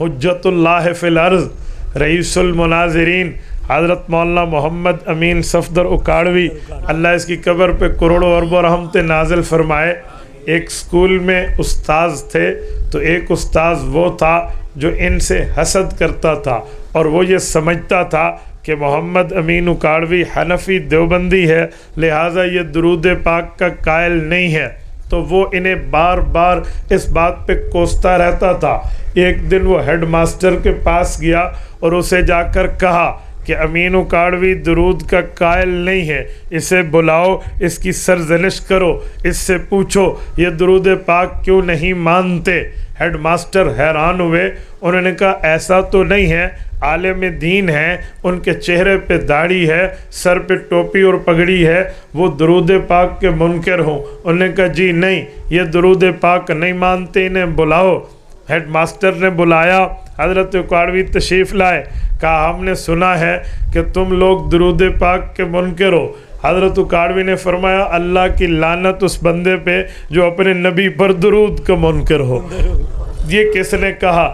حجت اللہ فی الارض رئیس المناظرین حضرت مولانا محمد امین صفدر اکاڑوی، اللہ اس کی قبر پہ کروڑوں اربوں رحمت نازل فرمائے۔ ایک سکول میں استاذ تھے، تو ایک استاذ وہ تھا جو ان سے حسد کرتا تھا، اور وہ یہ سمجھتا تھا کہ محمد امین اکاڑوی حنفی دیوبندی ہے، لہٰذا یہ درود پاک کا قائل نہیں ہے، تو وہ انہیں بار بار اس بات پہ کوستا رہتا تھا۔ ایک دن وہ ہیڈ ماسٹر کے پاس گیا اور اسے جا کر کہا کہ امین اکاڑوی درود کا قائل نہیں ہے، اسے بلاؤ، اس کی سرزنش کرو، اس سے پوچھو یہ درود پاک کیوں نہیں مانتے۔ ہیڈ ماسٹر حیران ہوئے، انہوں نے کہا ایسا تو نہیں ہے، عالم دین ہیں، ان کے چہرے پہ داڑھی ہے، سر پہ ٹوپی اور پگڑی ہے، وہ درود پاک کے منکر ہوں۔ انہوں نے کہا جی نہیں، یہ درود پاک نہیں مانتے، انہیں بلاؤ۔ ہیڈ ماسٹر نے بلایا، حضرت اکاڑوی تشریف لائے، کہا ہم نے سنا ہے کہ تم لوگ درود پاک کے منکر ہو۔ حضرت اکاڑوی نے فرمایا اللہ کی لعنت اس بندے پہ جو اپنے نبی پر درود کا منکر ہو۔ یہ کس نے کہا؟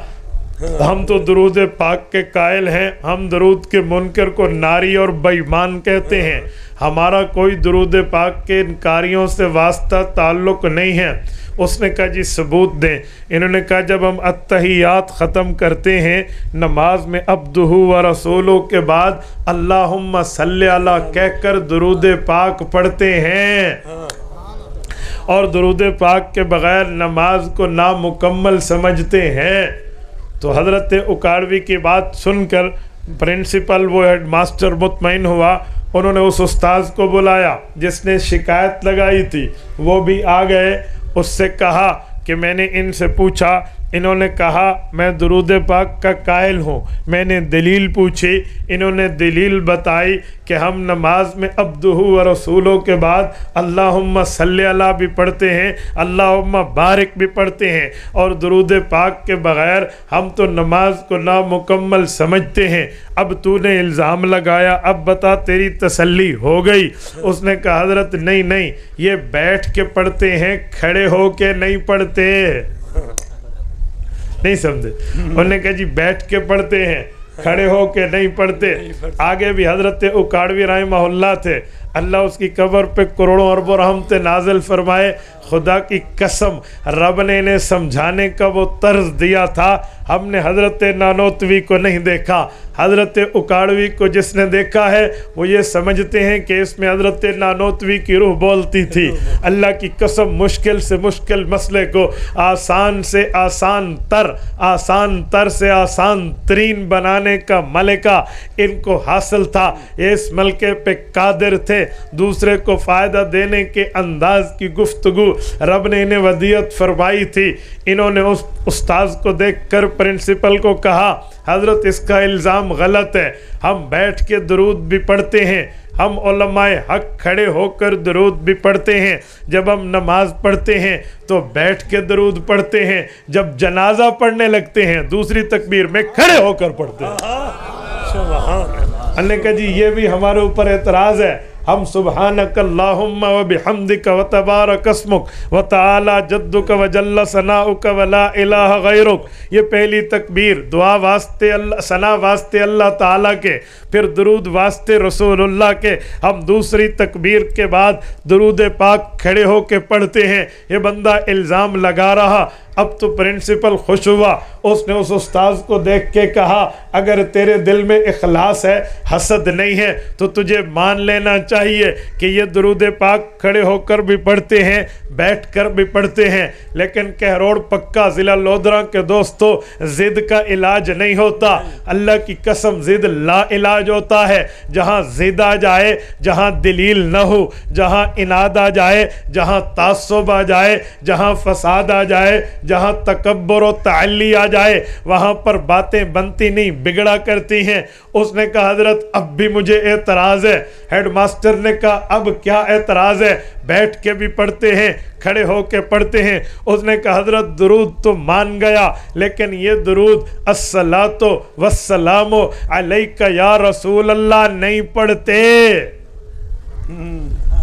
ہم تو درود پاک کے قائل ہیں، ہم درود کے منکر کو ناری اور بے ایمان کہتے ہیں، ہمارا کوئی درود پاک کے انکاریوں سے واسطہ تعلق نہیں ہے۔ اس نے کہا جی ثبوت دیں۔ انہوں نے کہا جب ہم التحیات ختم کرتے ہیں نماز میں عبدہ و رسولہ کے بعد اللہم صلی علی کہہ کر درود پاک پڑھتے ہیں، اور درود پاک کے بغیر نماز کو نامکمل سمجھتے ہیں۔ تو حضرت اکاڑوی کی بات سن کر پرنسپل وہ ہیڈ ماسٹر مطمئن ہوا، انہوں نے اس استاذ کو بلایا جس نے شکایت لگائی تھی، وہ بھی آ گئے۔ اس سے کہا کہ میں نے ان سے پوچھا، انہوں نے کہا میں درود پاک کا قائل ہوں۔ میں نے دلیل پوچھی، انہوں نے دلیل بتائی کہ ہم نماز میں عبدہ و رسولہ کے بعد اللہم صلی علی بھی پڑھتے ہیں، اللہم بارک بھی پڑھتے ہیں، اور درود پاک کے بغیر ہم تو نماز کو نامکمل سمجھتے ہیں۔ اب تو نے الزام لگایا، اب بتا تیری تسلی ہو گئی؟ اس نے کہا حضرت نہیں، یہ بیٹھ کے پڑھتے ہیں، کھڑے ہو کے نہیں پڑھتے۔ نہیں سمجھے؟ انہوں نے کہا جی بیٹھ کے پڑھتے ہیں، کھڑے ہو کے نہیں پڑھتے۔ آگے بھی حضرت اکاڑوی رحمہ اللہ تھے، اللہ اس کی قبر پہ کروڑوں اربوں رحمت نازل فرمائے۔ خدا کی قسم رب نے انہیں سمجھانے کا وہ طرز دیا تھا، ہم نے حضرت نانوتوی کو نہیں دیکھا۔ حضرت اکاڑوی کو جس نے دیکھا ہے وہ یہ سمجھتے ہیں کہ اس میں حضرت نانوتوی کی روح بولتی تھی۔ اللہ کی قسم مشکل سے مشکل مسئلے کو آسان سے آسان تر سے آسان ترین بنانے کا ملکہ ان کو حاصل تھا۔ اس ملکے پہ قادر تھے، دوسرے کو فائدہ دینے کے انداز کی گفتگو رب نے انہیں ودیعت فرمائی تھی۔ انہوں نے اس استاذ کو دیکھ کر پرنسپل کو کہا حضرت اس کا الزام غلط ہے، ہم بیٹھ کے درود بھی پڑھتے ہیں، ہم علماء حق کھڑے ہو کر درود بھی پڑھتے ہیں، جب ہم نماز پڑھتے ہیں تو بیٹھ کے درود پڑھتے ہیں، جب جنازہ پڑھنے لگتے ہیں دوسری تکبیر میں کھڑے ہو کر پڑھتے ہیں۔ اللہ نے کہا جی یہ بھی ہمارے اوپر اعتراض ہے، ہم سبحانک اللہم و بحمدک و تبارک اسمک و تعالی جدک و جل ثناؤک و لا الہ غیرک، یہ پہلی تکبیر دعا واسطے اللہ، ثنا واسطے اللہ تعالیٰ کے، پھر درود واسطے رسول اللہ کے، ہم دوسری تکبیر کے بعد درود پاک کھڑے ہو کے پڑھتے ہیں۔ یہ بندہ الزام لگا رہا، اب تو پرنسپل خوش ہوا، اس نے اس استاذ کو دیکھ کے کہا اگر تیرے دل میں اخلاص ہے، حسد نہیں ہے، تو تجھے مان لینا چاہیے کہ یہ درود پاک کھڑے ہو کر بھی پڑھتے ہیں، بیٹھ کر بھی پڑھتے ہیں، لیکن کہروڑ پکا ضلع لودھرا کے دوستو ضد کا علاج نہیں ہوتا، اللہ کی قسم ضد لا علاج ہوتا ہے۔ جہاں ضد آ جائے، جہاں دلیل نہ ہو، جہاں اناد آ جائے، جہاں تعصب آ جائے، جہاں فساد آ جائے، جہاں تکبر و تعلی آ جائے، وہاں پر باتیں بنتی نہیں، بگڑا کرتی ہیں۔ اس نے کہا حضرت اب بھی مجھے اعتراض ہے۔ ہیڈ ماسٹر نے کہا اب کیا اعتراض ہے؟ بیٹھ کے بھی پڑھتے ہیں، کھڑے ہو کے پڑھتے ہیں۔ اس نے کہا حضرت درود تو مان گیا، لیکن یہ درود الصلاۃ والسلام علیک یا رسول اللہ نہیں پڑھتے۔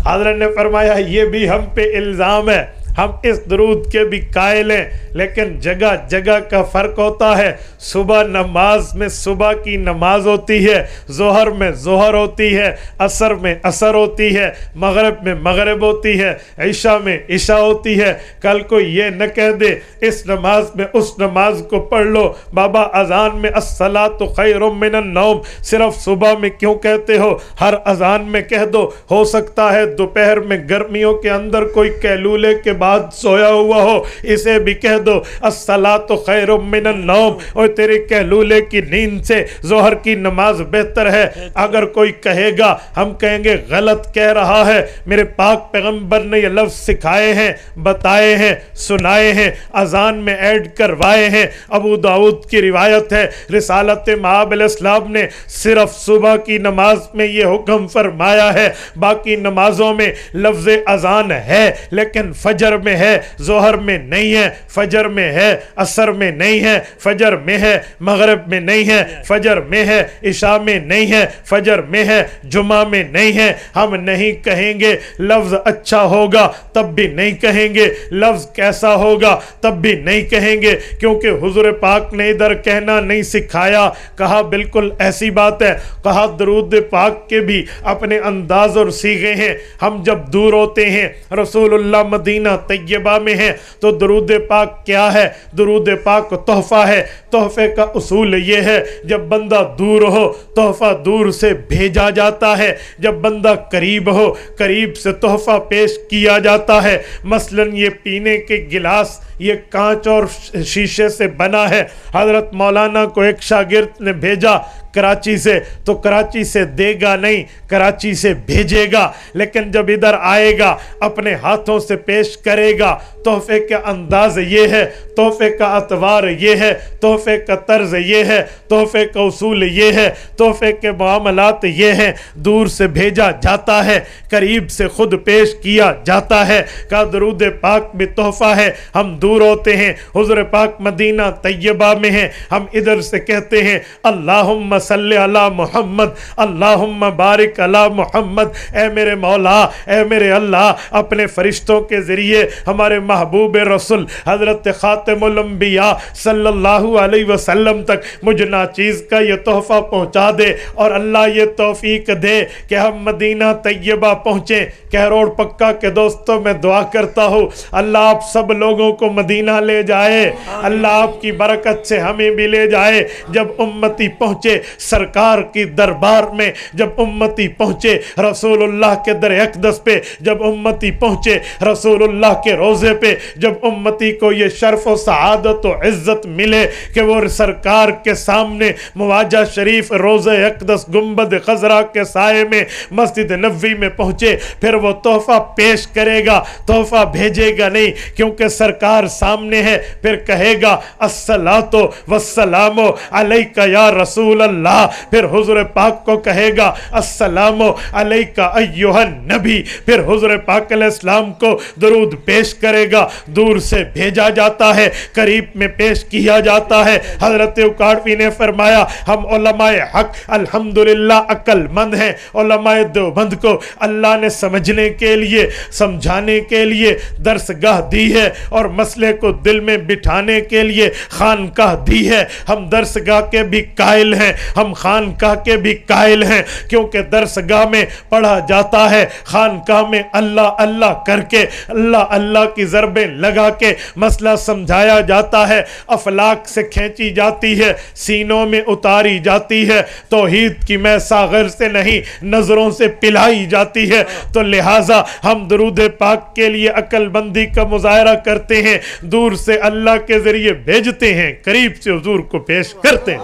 حضرت نے فرمایا یہ بھی ہم پہ الزام ہے، ہم اس درود کے بھی قائل ہیں، لیکن جگہ جگہ کا فرق ہوتا ہے۔ صبح نماز میں صبح کی نماز ہوتی ہے، ظہر میں ظہر ہوتی ہے، عصر میں عصر ہوتی ہے، مغرب میں مغرب ہوتی ہے، عشاء میں عشاء ہوتی ہے۔ کل کو یہ نہ کہہ دے اس نماز میں اس نماز کو پڑھ لو، بابا اذان میں الصلاۃ خیر من النوم صرف صبح میں کیوں کہتے ہو؟ ہر اذان میں کہہ دو۔ ہو سکتا ہے دوپہر میں گرمیوں کے اندر کوئی کیلولے کے بعد سویا ہوا ہو، اسے بھی کہہ دو الصلاۃ خیر من النوم، اور تیرے کیلولے کی نیند سے ظہر کی نماز بہتر ہے۔ اگر کوئی کہے گا ہم کہیں گے غلط کہہ رہا ہے، میرے پاک پیغمبر نے یہ لفظ سکھائے ہیں، بتائے ہیں، سنائے ہیں، اذان میں ایڈ کروائے ہیں۔ ابو داؤد کی روایت ہے، رسالت مآب علیہ السلام نے صرف صبح کی نماز میں یہ حکم فرمایا ہے، باقی نمازوں میں لفظ اذان ہے لیکن فجر میں ہے، ظہر میں نہیں ہے، فجر میں ہے، عصر میں نہیں ہے، فجر میں ہے، مغرب میں نہیں ہے، فجر میں ہے، عشاء میں نہیں ہے، فجر میں ہے، جمعہ میں نہیں ہے۔ ہم نہیں کہیں گے لفظ اچھا ہوگا تب بھی نہیں کہیں گے، لفظ کیسا ہوگا تب بھی نہیں کہیں گے، کیونکہ حضور پاک نے ادھر کہنا نہیں سکھایا۔ کہا بالکل ایسی بات ہے، کہا درود پاک کے بھی اپنے انداز اور صیغے ہیں۔ ہم جب دور ہوتے ہیں، رسول اللہ مدینہ طیبہ میں ہیں، تو درود پاک کیا ہے؟ درود پاک تحفہ ہے۔ تحفے کا اصول یہ ہے جب بندہ دور ہو تحفہ دور سے بھیجا جاتا ہے، جب بندہ قریب ہو قریب سے تحفہ پیش کیا جاتا ہے۔ مثلا یہ پینے کے گلاس یہ کانچ اور شیشے سے بنا ہے، حضرت مولانا کو ایک شاگرد نے بھیجا کراچی سے، تو کراچی سے دے گا نہیں، کراچی سے بھیجے گا، لیکن جب ادھر آئے گا اپنے ہاتھوں سے پیش کرے گا۔ تحفے کا انداز یہ ہے، تحفے کا اطوار یہ ہے، تحفے کا طرز یہ ہے، تحفے کا اصول یہ ہے، تحفے کے معاملات یہ ہیں۔ دور سے بھیجا جاتا ہے، قریب سے خود پیش کیا جاتا ہے۔ کا درود پاک بھی تحفہ ہے۔ ہم دور ہوتے ہیں، حضور پاک مدینہ طیبہ میں ہیں، ہم ادھر سے کہتے ہیں اللہم صلی علی محمد، اللہم بارک علی محمد۔ اے میرے مولا، اے میرے اللہ، اپنے فرشتوں کے ذریعے ہمارے محبوب رسول حضرت خاتم الانبیاء صلی اللہ علیہ وسلم تک مجھ ناچیز کا یہ تحفہ پہنچا دے، اور اللہ یہ توفیق دے کہ ہم مدینہ طیبہ پہنچیں۔ کہروڑ پکا کے دوستوں میں دعا کرتا ہوں اللہ آپ سب لوگوں کو مدینہ لے جائے، اللہ آپ کی برکت سے ہمیں بھی لے جائے۔ جب امتی پہنچے سرکار کی دربار میں، جب امتی پہنچے رسول اللہ کے در اقدس پہ، جب امتی پہنچے رسول اللہ کے روزے پہ، جب امتی کو یہ شرف و سعادت و عزت ملے کہ وہ سرکار کے سامنے مواجہ شریف روزہ اقدس گنبد خضرا کے سائے میں مسجد نبوی میں پہنچے، پھر وہ تحفہ پیش کرے گا، تحفہ بھیجے گا نہیں، کیونکہ سرکار سامنے ہے۔ پھر کہے گا الصلاۃ والسلام علیک یا رسول اللہ، پھر حضور پاک کو کہے گا السلام علیک ایھا النبی، پھر حضور پاک علیہ السلام کو درود پیش کرے گا۔ دور سے بھیجا جاتا ہے، قریب میں پیش کیا جاتا ہے۔ حضرت اکاڑوی نے فرمایا ہم علماء حق الحمدللہ عقل مند ہیں۔ علماء دیوبند کو اللہ نے سمجھنے کے لیے، سمجھانے کے لیے درسگاہ دی ہے، اور مسئلے کو دل میں بٹھانے کے لیے خانقاہ دی ہے۔ ہم درسگاہ کے بھی قائل ہیں، ہم خانقاہ کے بھی قائل ہیں، کیونکہ درسگاہ میں پڑھا جاتا ہے، خانقاہ میں اللہ اللہ کر کے، اللہ اللہ کی ضربیں لگا کے مسئلہ سمجھایا جاتا ہے، افلاک سے کھینچی جاتی ہے، سینوں میں اتاری جاتی ہے، توحید کی میں ساغر سے نہیں نظروں سے پلائی جاتی ہے۔ تو لہٰذا ہم درود پاک کے لیے عقل بندی کا مظاہرہ کرتے ہیں، دور سے اللہ کے ذریعے بھیجتے ہیں، قریب سے حضور کو پیش کرتے ہیں۔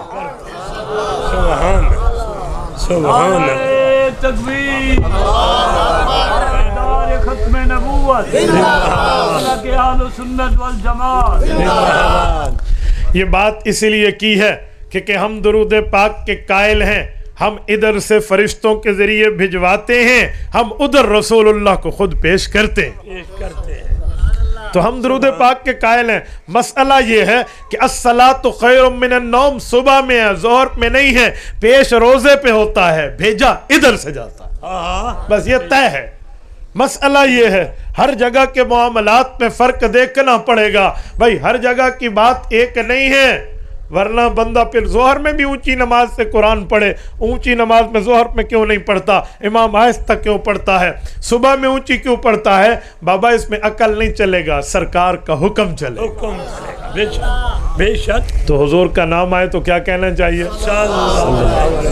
سبحان سبحان تکبیر، ختم نبوت کے اہل سنت والجماعت۔ یہ بات اسی لیے کی ہے کہ ہم درود پاک کے قائل ہیں، ہم ادھر سے فرشتوں کے ذریعے بھجواتے ہیں، ہم ادھر رسول اللہ کو خود پیش کرتے ہیں۔ تو ہم درود پاک کے قائل ہیں۔ مسئلہ یہ ہے کہ الصلاۃ خیر من النوم صبح میں ہے، ظہر میں نہیں ہے، پیش روزے پہ ہوتا ہے، بھیجا ادھر سے جاتا ہے، بس یہ طے ہے۔ مسئلہ یہ ہے ہر جگہ کے معاملات میں فرق دیکھنا پڑے گا بھائی، ہر جگہ کی بات ایک نہیں ہے، ورنہ بندہ پھر ظہر میں بھی اونچی نماز سے قرآن پڑھے، اونچی نماز میں ظہر میں کیوں نہیں پڑھتا، امام آہستہ کیوں پڑھتا ہے، صبح میں اونچی کیوں پڑھتا ہے؟ بابا اس میں عقل نہیں چلے گا، سرکار کا حکم چلے گا، بے شک بے شک۔ تو حضور کا نام آئے تو کیا کہنا چاہیے؟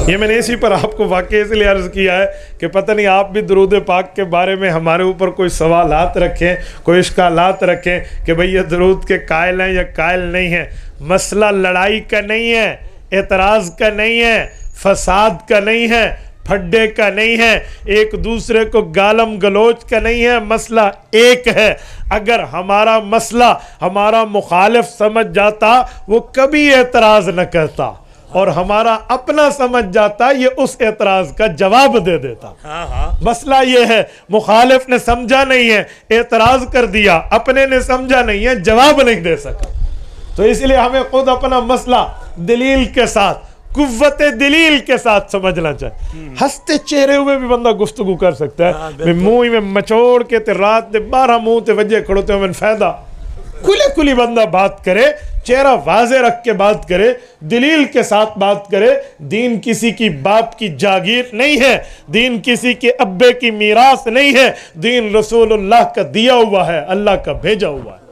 یہ میں نے اسی پر آپ کو واقعی اس لیے عرض کیا ہے کہ پتہ نہیں آپ بھی درود پاک کے بارے میں ہمارے اوپر کوئی سوالات رکھیں، کوئی اشکالات رکھیں کہ بھئی یہ درود کے قائل ہیں یا قائل نہیں ہیں۔ مسئلہ لڑائی کا نہیں ہے، اعتراض کا نہیں ہے، فساد کا نہیں ہے، پھڈے کا نہیں ہے، ایک دوسرے کو گالم گلوچ کا نہیں ہے، مسئلہ ایک ہے۔ اگر ہمارا مسئلہ ہمارا مخالف سمجھ جاتا وہ کبھی اعتراض نہ کرتا، اور ہمارا اپنا سمجھ جاتا یہ اس اعتراض کا جواب دے دیتا۔ مسئلہ یہ ہے مخالف نے سمجھا نہیں ہے، اعتراض کر دیا، اپنے نے سمجھا نہیں ہے، جواب نہیں دے سکا۔ تو اس لیے ہمیں خود اپنا مسئلہ دلیل کے ساتھ، قوت دلیل کے ساتھ سمجھنا چاہیے۔ ہنستے چہرے ہوئے بھی بندہ گفتگو کر سکتا ہے، منہ میں مچوڑ کے تے رات دے 12 منہ تے وجہ کھڑوتے ہوئے فائدہ، کھلی کھلی بندہ بات کرے، چہرہ واضح رکھ کے بات کرے، دلیل کے ساتھ بات کرے۔ دین کسی کی باپ کی جاگیر نہیں ہے، دین کسی کے ابے کی میراث نہیں ہے، دین رسول اللہ کا دیا ہوا ہے، اللہ کا بھیجا ہوا ہے۔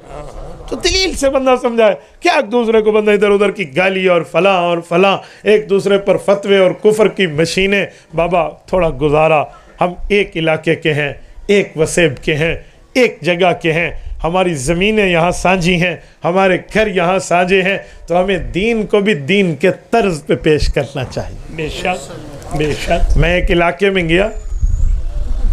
تو دلیل سے بندہ سمجھائے، کیا ایک دوسرے کو بندہ ادھر ادھر کی گالی اور فلاں ایک دوسرے پر فتوے اور کفر کی مشینیں۔ بابا تھوڑا گزارا، ہم ایک علاقے کے ہیں، ایک وسیب کے ہیں، ایک جگہ کے ہیں، ہماری زمینیں یہاں سانجھی ہیں، ہمارے گھر یہاں سانجے ہیں، تو ہمیں دین کو بھی دین کے طرز پہ پیش کرنا چاہیے۔ بے شک بے شک۔ میں ایک علاقے میں گیا،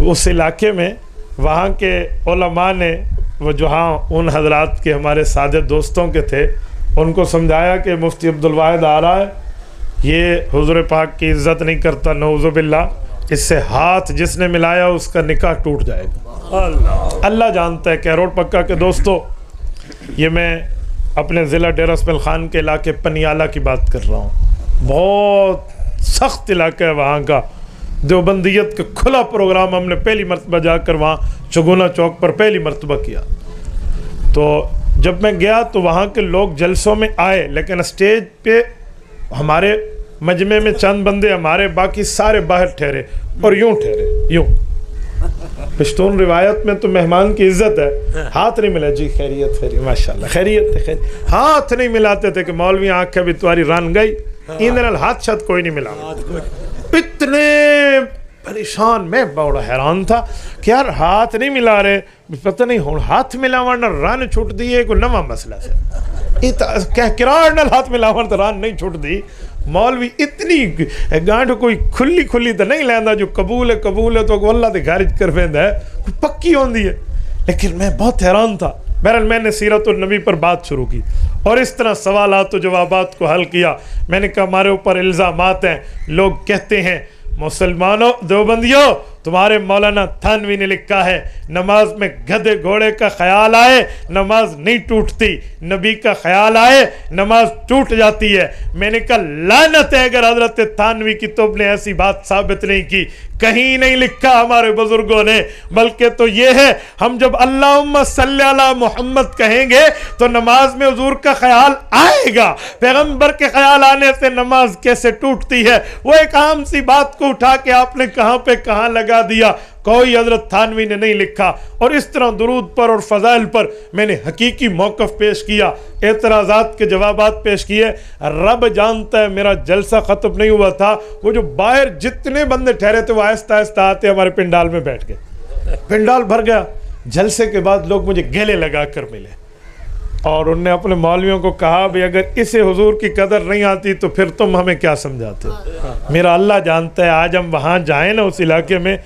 اس علاقے میں وہاں کے علماء نے وہ جہاں ان حضرات کے ہمارے سادہ دوستوں کے تھے، ان کو سمجھایا کہ مفتی عبدالواحد آ رہا ہے، یہ حضور پاک کی عزت نہیں کرتا، نعوذ باللہ، اس سے ہاتھ جس نے ملایا اس کا نکاح ٹوٹ جائے گا۔ اللہ جانتا ہے کہ روڈ پکا کے دوستوں، یہ میں اپنے ضلع ڈیرہ اسماعیل خان کے علاقے پنیالہ کی بات کر رہا ہوں، بہت سخت علاقہ ہے وہاں کا۔ دیوبندیت کا کھلا پروگرام ہم نے پہلی مرتبہ جا کر وہاں چگونا چوک پر پہلی مرتبہ کیا۔ تو جب میں گیا تو وہاں کے لوگ جلسوں میں آئے، لیکن اسٹیج پہ ہمارے مجمع میں چند بندے ہمارے، باقی سارے باہر ٹھہرے اور یوں ٹھہرے، یوں۔ پشتون روایت میں تو مہمان کی عزت ہے، ہاتھ نہیں ملا، جی خیریت خیریت ماشاءاللہ خیریت خیریت، ہاتھ نہیں ملاتے تھے کہ مولوی آنکھ بھی تمہاری ران گئی، اندر ہاتھ شد کوئی نہیں ملا۔ اتنے پریشان، میں بڑا حیران تھا کہ یار ہاتھ نہیں ملا رہے، پتہ نہیں ہوں ہاتھ ملاوان نہ ران چھوٹ دی ہے کوئی نواں مسئلہ سے، کراڑ نال ہاتھ ملاوان تو ران نہیں چھوٹ دی۔ مولوی اتنی گانڈ کوئی کھلی کھلی تو نہیں لیندہ، جو قبول ہے تو اللہ دے خارج کر ویندا ہے، کوئی پکی ہوندی ہے۔ لیکن میں بہت حیران تھا۔ بہرحال میں نے سیرت النبی پر بات شروع کی اور اس طرح سوالات و جوابات کو حل کیا۔ میں نے کہا ہمارے اوپر الزامات ہیں، لوگ کہتے ہیں مسلمانوں دیوبندیوں، تمہارے مولانا تھانوی نے لکھا ہے نماز میں گدھے گھوڑے کا خیال آئے نماز نہیں ٹوٹتی، نبی کا خیال آئے نماز ٹوٹ جاتی ہے۔ میں نے کہا لعنت ہے اگر حضرت تھانوی کی تم نے ایسی بات ثابت نہیں کی، کہیں نہیں لکھا ہمارے بزرگوں نے، بلکہ تو یہ ہے ہم جب اللہم صلی علی محمد کہیں گے تو نماز میں حضور کا خیال آئے گا۔ پیغمبر کے خیال آنے سے نماز کیسے ٹوٹتی ہے؟ وہ ایک عام سی بات کو اٹھا کے آپ نے کہاں پہ کہاں لگا دیا، کوئی حضرت تھانوی نے نہیں لکھا۔ اور اس طرح درود پر اور فضائل پر میں نے حقیقی موقف پیش کیا، اعتراضات کے جوابات پیش کیے۔ رب جانتا ہے میرا جلسہ ختم نہیں ہوا تھا، وہ جو باہر جتنے بندے ٹھہرے تھے وہ آہستہ آہستہ آتے ہمارے پنڈال میں بیٹھ گئے، پنڈال بھر گیا۔ جلسے کے بعد لوگ مجھے گلے لگا کر ملے اور انہوں نے اپنے مولویوں کو کہا بھی اگر اسے حضور کی قدر نہیں آتی تو پھر تم ہمیں کیا سمجھاتے ہو؟ میرا اللہ جانتا ہے آج ہم وہاں جائیں نا اس علاقے میں،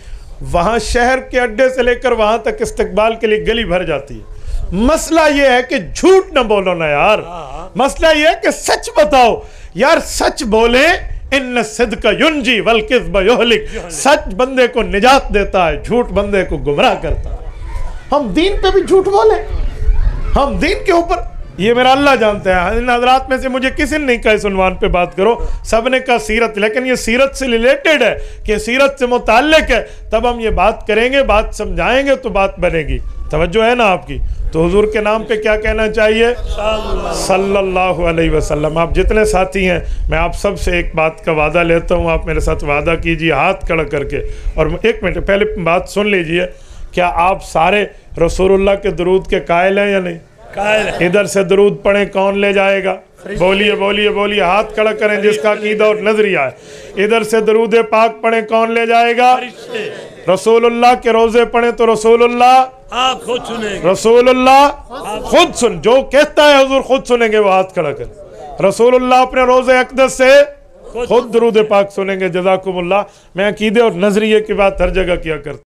وہاں شہر کے اڈے سے لے کر وہاں تک استقبال کے لیے گلی بھر جاتی ہے۔ مسئلہ یہ ہے کہ جھوٹ نہ بولو نا یار، مسئلہ یہ ہے کہ سچ بتاؤ یار، سچ بولیں، ان صدق ینجی والکذب یہلک، سچ بندے کو نجات دیتا ہے، جھوٹ بندے کو گمراہ کرتا ہے۔ ہم دین پہ بھی جھوٹ بولیں، ہم دین کے اوپر یہ میرا اللہ جانتا ہے. ان حضرات میں سے مجھے کسی نے نہیں کہا اس عنوان پہ بات کرو, سب نے کہا سیرت, لیکن یہ سیرت سے ریلیٹڈ ہے کہ سیرت سے متعلق ہے, تب ہم یہ بات کریں گے, بات سمجھائیں گے تو بات بنے گی. توجہ ہے نا آپ کی؟ تو حضور کے نام پہ کیا کہنا چاہیے؟ صلی اللہ علیہ وسلم. آپ جتنے ساتھی ہیں, میں آپ سب سے ایک بات کا وعدہ لیتا ہوں, آپ میرے ساتھ وعدہ کیجئے ہاتھ کھڑا کر کے. اور ایک منٹ پہلے بات سن لیجئے, کیا آپ سارے رسول اللہ کے درود کے قائل ہیں یا نہیں؟ ادھر سے درود پڑھیں, کون لے جائے گا؟ بولیے بولیے بولیے, ہاتھ کھڑا کریں جس کا عقیدہ اور نظریہ ہے. ادھر سے درود پاک پڑھیں, کون لے جائے گا؟ رسول اللہ کے روزے پڑھیں تو رسول اللہ آپ خود سنیں گے. رسول اللہ خود سن, جو کہتا ہے حضور خود سنیں گے, وہ ہاتھ کھڑا کریں. رسول اللہ اپنے روزے اقدس سے خود درود پاک سنیں گے. جزاکم اللہ. میں عقیدے اور نظریے کی بات ہر جگہ کیا کرتا ہوں.